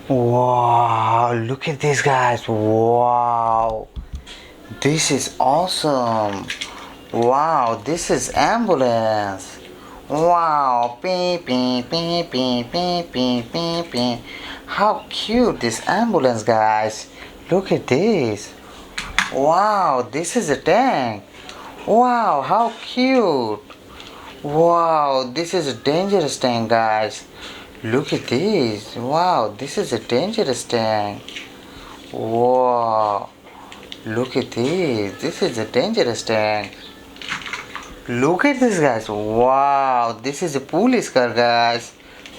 Wow, look at this, guys. Wow, this is awesome. Wow, this is ambulance. Wow, beep beep beep beep beep beep beep beep. How cute this ambulance, guys. Look at this. Wow, this is a tank. Wow, how cute. Wow, this is a dangerous tank, guys. Look at this. Wow, this is a dangerous tank. Wow, look at this. This is a dangerous tank. Look at this, guys. Wow, this is a police car, guys.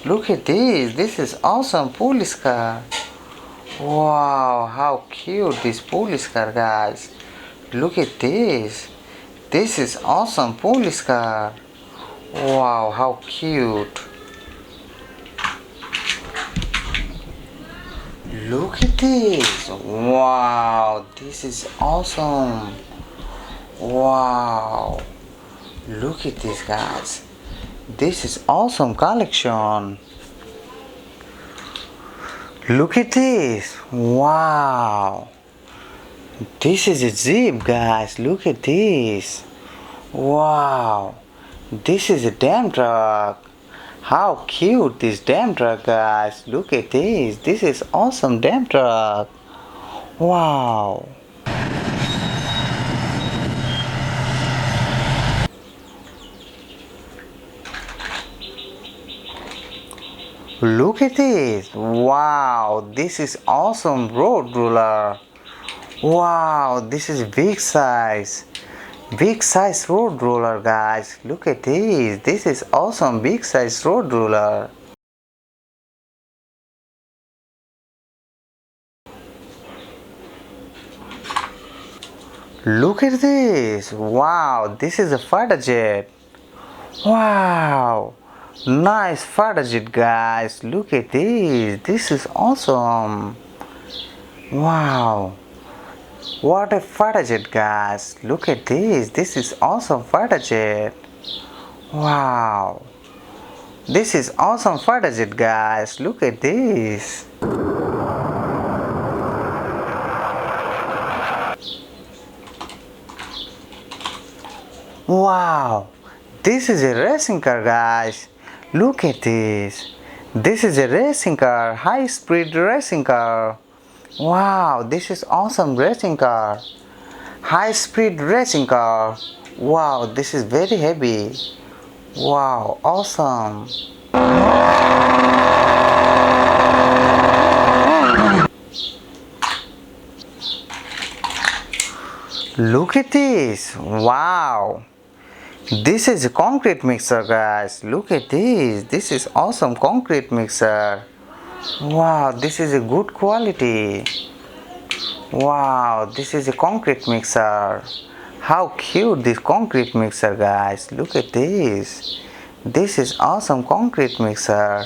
Look at this. This is awesome police car. Wow, how cute this police car, guys. Look at this. This is awesome police car. Wow, how cute. Look at this. Wow, this is awesome. Wow. Look at this, guys. This is awesome collection. Look at this. Wow. This is a jeep, guys. Look at this. Wow. This is a damn truck. How cute this damn truck, guys. Look at this. This is awesome damn truck. Wow. Look at this. Wow, this is awesome road roller. Wow, this is big size. Big size road roller, guys. Look at this. This is awesome big size road roller. Look at this. Wow, this is a fighter jet. Wow. Nice fighter jet, guys. Look at this. This is awesome. Wow. What a fighter jet, guys. Look at this. This is awesome fighter jet. Wow. This is awesome fighter jet, guys. Look at this. Wow. This is a racing car, guys. Look at this. This is a racing car, high speed racing car. Wow, this is awesome racing car. High speed racing car. Wow, this is very heavy. Wow, awesome. Look at this. Wow. This is a concrete mixer, guys. Look at this. This is awesome concrete mixer. Wow, this is a good quality. Wow, this is a concrete mixer. How cute this concrete mixer, guys. Look at this. This is awesome concrete mixer.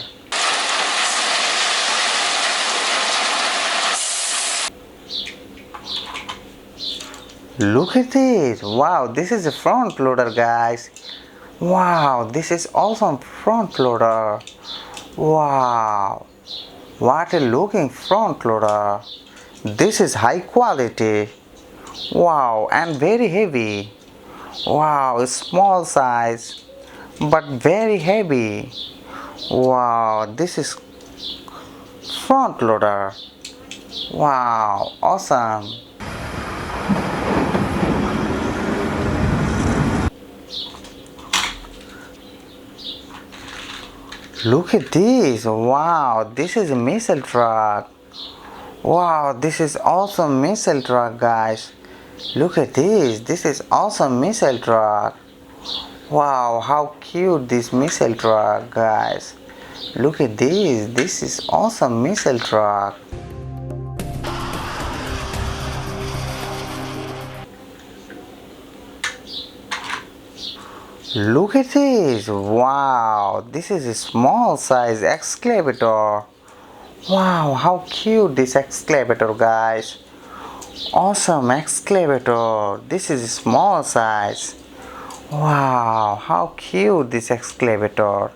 Look at this. Wow, this is a front loader, guys. Wow, this is awesome front loader. Wow, what a looking front loader. This is high quality. Wow, and very heavy. Wow, small size but very heavy. Wow, this is front loader. Wow, awesome. Look at this. Wow, this is a missile truck. Wow, this is awesome missile truck, guys. Look at this. This is awesome missile truck. Wow, how cute this missile truck, guys. Look at this. This is awesome missile truck. Look at this. Wow, this is a small size excavator. Wow, how cute this excavator, guys. Awesome excavator. This is a small size. Wow, how cute this excavator.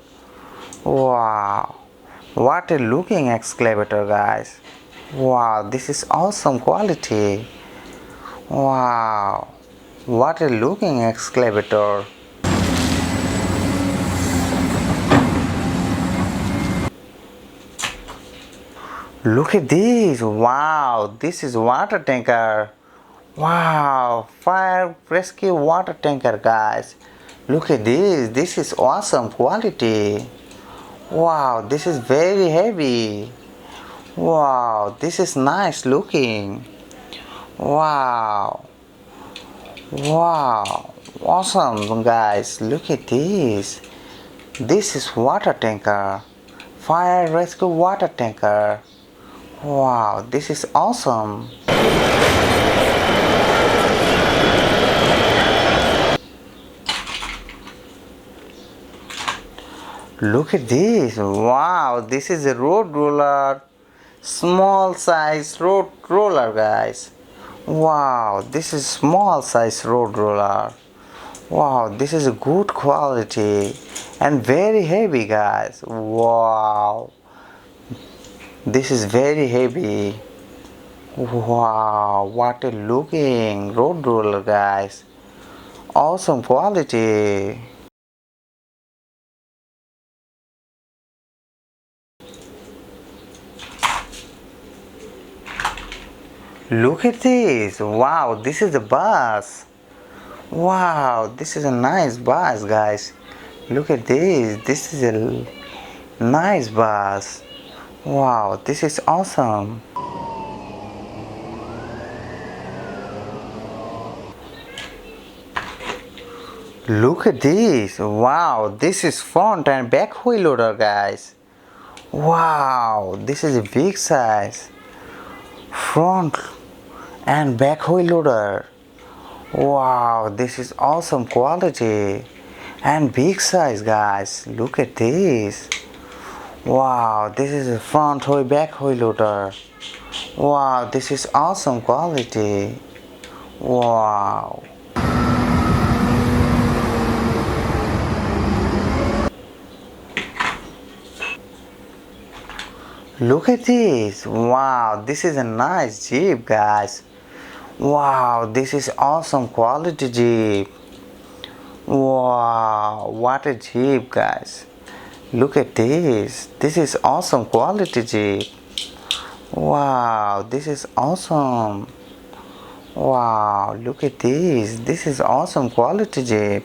Wow, What a looking excavator, guys. Wow, this is awesome quality. Wow, what a looking excavator. Look at this. Wow, this is water tanker. Wow, fire rescue water tanker, guys. Look at this. This is awesome quality. Wow, this is very heavy. Wow, this is nice looking. Wow. Wow. Awesome, guys. Look at this. This is water tanker. Fire rescue water tanker. Wow, this is awesome. Look at this. Wow, this is a road roller. Small size road roller, guys. Wow, this is small size road roller. Wow, this is a good quality and very heavy, guys. Wow, this is very heavy. Wow, what a looking road roller, guys. Awesome quality. Look at this. Wow, this is a bus. Wow, this is a nice bus, guys. Look at this. This is a nice bus. Wow, this is awesome. Look at this. Wow, this is front and back wheel loader, guys. Wow, this is a big size. Front and back wheel loader. Wow, this is awesome quality and big size, guys. Look at this. Wow, this is a front wheel back wheel loader. Wow, this is awesome quality. Wow. Look at this. Wow, this is a nice Jeep, guys. Wow, this is awesome quality Jeep. Wow, what a Jeep, guys. Look at this. This is awesome quality Jeep. Wow, this is awesome. Wow, look at this. This is awesome quality Jeep.